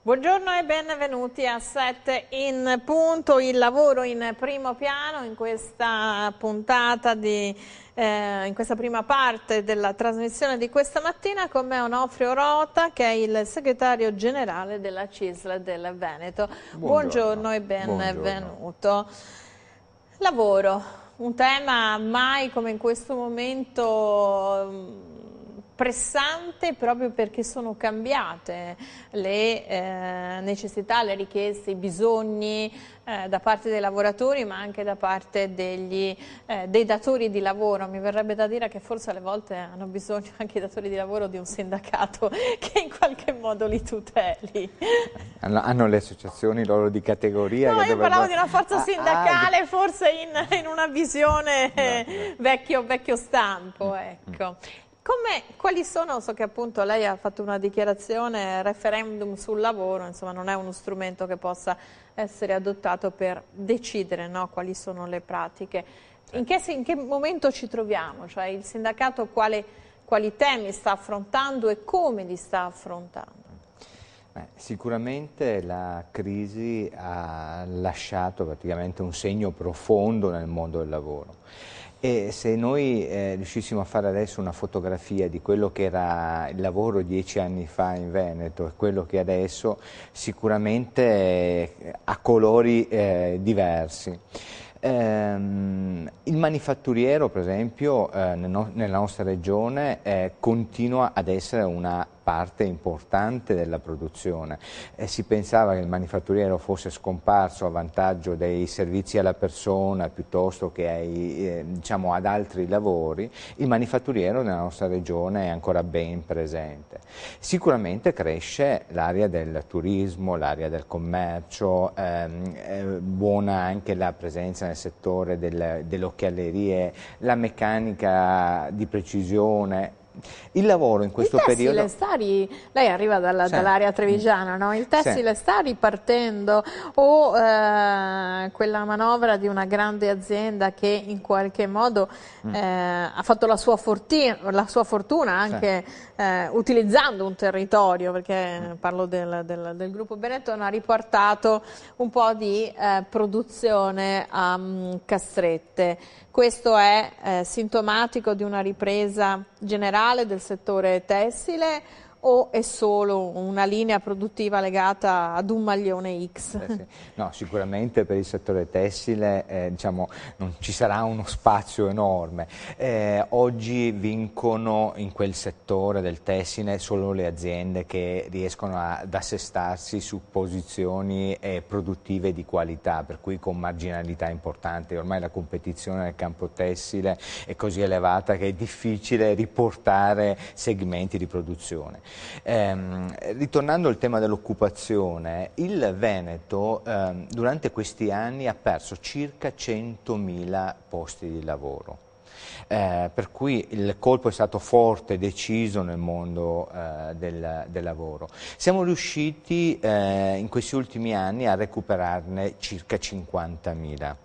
Buongiorno e benvenuti a 7 in punto, il lavoro in primo piano in questa puntata in questa prima parte della trasmissione di questa mattina. Con me Onofrio Rota, che è il segretario generale della CISL del Veneto. Buongiorno e benvenuto. Lavoro, un tema mai come in questo momento pressante, proprio perché sono cambiate le necessità, le richieste, i bisogni da parte dei lavoratori, ma anche da parte dei datori di lavoro. Mi verrebbe da dire che forse alle volte hanno bisogno anche i datori di lavoro di un sindacato che in qualche modo li tuteli. Hanno le associazioni loro di categoria? No, che io parlavo di una forza sindacale, forse in una visione vecchio stampo, ecco. Quali sono, so che appunto lei ha fatto una dichiarazione, referendum sul lavoro, insomma non è uno strumento che possa essere adottato per decidere, no, quali sono le pratiche. In che momento ci troviamo? Cioè il sindacato quali temi sta affrontando e come li sta affrontando? Sicuramente la crisi ha lasciato praticamente un segno profondo nel mondo del lavoro. E se noi riuscissimo a fare adesso una fotografia di quello che era il lavoro 10 anni fa in Veneto e quello che è adesso, sicuramente ha colori diversi. Il manifatturiero, per esempio, nella nostra regione continua ad essere una parte importante della produzione. Si pensava che il manifatturiero fosse scomparso a vantaggio dei servizi alla persona piuttosto che diciamo, ad altri lavori. Il manifatturiero nella nostra regione è ancora ben presente. Sicuramente cresce l'area del turismo, l'area del commercio, buona anche la presenza nel settore delle occhialerie, la meccanica di precisione. Il lavoro in questo periodo... Lei arriva dall'area trevigiana, no? Il tessile sta ripartendo o quella manovra di una grande azienda che in qualche modo ha fatto la sua fortuna anche utilizzando un territorio, perché parlo del gruppo Benetton, ha riportato un po' di produzione a Castrette. Questo è sintomatico di una ripresa generale del settore tessile o è solo una linea produttiva legata ad un maglione X? Sì. No, sicuramente per il settore tessile diciamo, non ci sarà uno spazio enorme. Oggi vincono in quel settore del tessile solo le aziende che riescono ad assestarsi su posizioni produttive di qualità, per cui con marginalità importanti. Ormai la competizione nel campo tessile è così elevata che è difficile riportare segmenti di produzione. Ritornando al tema dell'occupazione, il Veneto durante questi anni ha perso circa 100.000 posti di lavoro. Per cui il colpo è stato forte, deciso nel mondo del lavoro. Siamo riusciti in questi ultimi anni a recuperarne circa 50.000.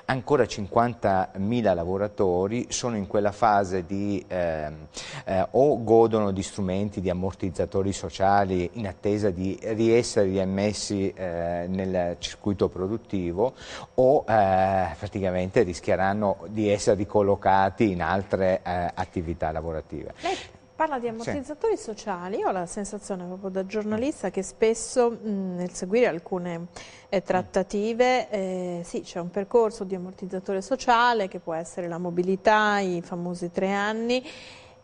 Ancora 50.000 lavoratori sono in quella fase di o godono di strumenti di ammortizzatori sociali in attesa di riessere riammessi nel circuito produttivo o praticamente rischieranno di essere ricollocati in altre attività lavorative. Lei parla di ammortizzatori sociali. Io ho la sensazione proprio da giornalista che spesso nel seguire alcune trattative sì, c'è un percorso di ammortizzatore sociale che può essere la mobilità, i famosi 3 anni,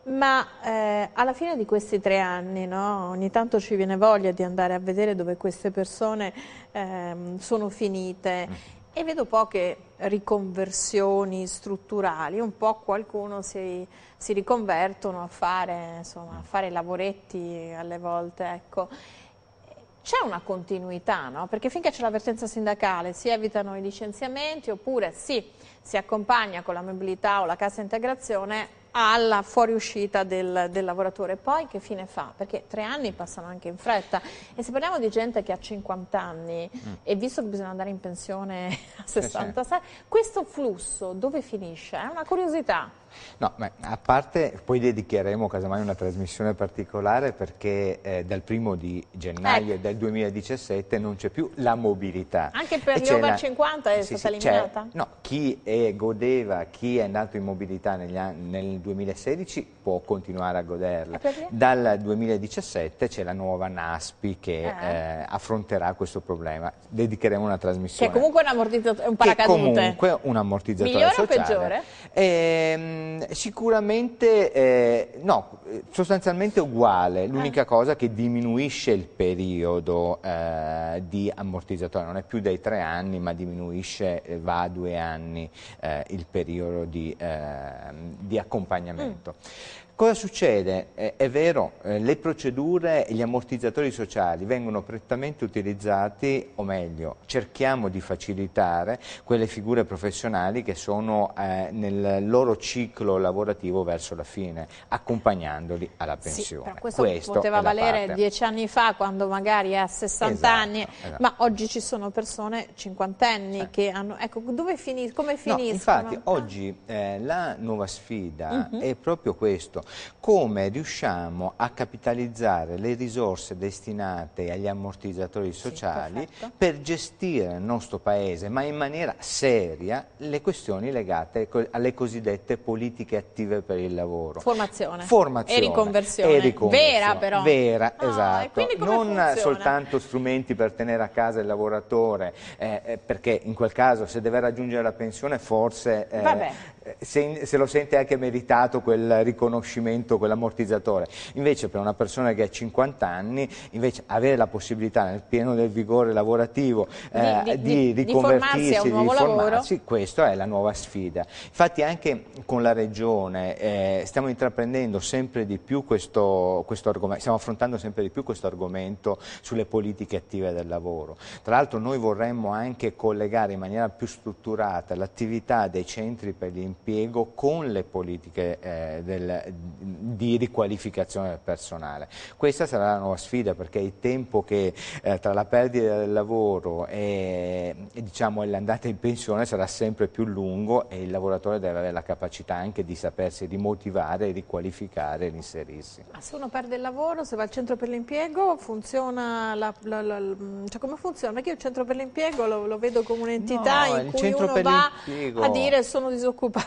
ma alla fine di questi 3 anni, no, ogni tanto ci viene voglia di andare a vedere dove queste persone sono finite. E vedo poche riconversioni strutturali, un po' qualcuno si riconvertono a fare lavoretti alle volte, ecco. C'è una continuità, no? Perché finché c'è l'avvertenza sindacale si evitano i licenziamenti oppure sì, si accompagna con la mobilità o la cassa integrazione alla fuoriuscita del lavoratore. Poi che fine fa? Perché 3 anni passano anche in fretta e se parliamo di gente che ha 50 anni e visto che bisogna andare in pensione a 66, questo flusso dove finisce? È una curiosità. No, ma a parte, poi dedicheremo casomai una trasmissione particolare perché dal 1° gennaio del 2017 non c'è più la mobilità. Anche per gli over 50 è stata eliminata? No, chi godeva, chi è nato in mobilità nel 2016 può continuare a goderla. Dal 2017 c'è la nuova NASPI che affronterà questo problema. Dedicheremo una trasmissione. Che comunque è un paracadute. Che comunque un ammortizzatore migliore sociale. O peggiore? Sicuramente no, sostanzialmente uguale. L'unica cosa che diminuisce il periodo di ammortizzatore, non è più dai 3 anni, ma diminuisce, va a 2 anni il periodo di accompagnamento. Cosa succede? È vero, le procedure e gli ammortizzatori sociali vengono prettamente utilizzati, o meglio, cerchiamo di facilitare quelle figure professionali che sono nel loro ciclo lavorativo verso la fine, accompagnandoli alla pensione. Sì, però questo poteva valere 10 anni fa, quando magari è a 60 anni, esatto. Ma oggi ci sono persone cinquantenni che hanno... Ecco, come finiscono? No, infatti, oggi la nuova sfida è proprio questo. Come riusciamo a capitalizzare le risorse destinate agli ammortizzatori sociali per gestire nel nostro Paese, ma in maniera seria, le questioni legate alle cosiddette politiche attive per il lavoro. Formazione e riconversione. Vera però. Vera, esatto. Non funziona? Soltanto strumenti per tenere a casa il lavoratore, perché in quel caso se deve raggiungere la pensione forse se lo sente anche meritato quel riconoscimento, quell'ammortizzatore. Invece per una persona che ha 50 anni, invece avere la possibilità nel pieno del vigore lavorativo di riconvertirsi, di riformarsi, questa è la nuova sfida. Infatti anche con la Regione stiamo intraprendendo sempre di più questo argomento, stiamo affrontando sempre di più questo argomento sulle politiche attive del lavoro. Tra l'altro noi vorremmo anche collegare in maniera più strutturata l'attività dei centri per l'impiego con le politiche di riqualificazione del personale. Questa sarà la nuova sfida, perché il tempo che tra la perdita del lavoro e l'andata in pensione sarà sempre più lungo, e il lavoratore deve avere la capacità anche di sapersi rimotivare, riqualificare e inserirsi. Ma se uno perde il lavoro, se va al centro per l'impiego, funziona cioè come funziona? Perché io il centro per l'impiego lo vedo come un'entità in cui uno va a dire sono disoccupato.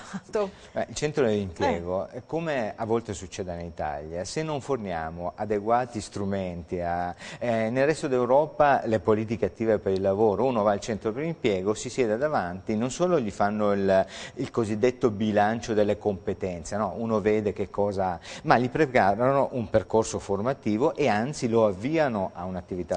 Il centro dell'impiego, come a volte succede in Italia, se non forniamo adeguati strumenti nel resto d'Europa, le politiche attive per il lavoro, uno va al centro per l'impiego, si siede davanti, non solo gli fanno il cosiddetto bilancio delle competenze, no? Uno vede che cosa, ma gli preparano un percorso formativo e anzi lo avviano a un'attività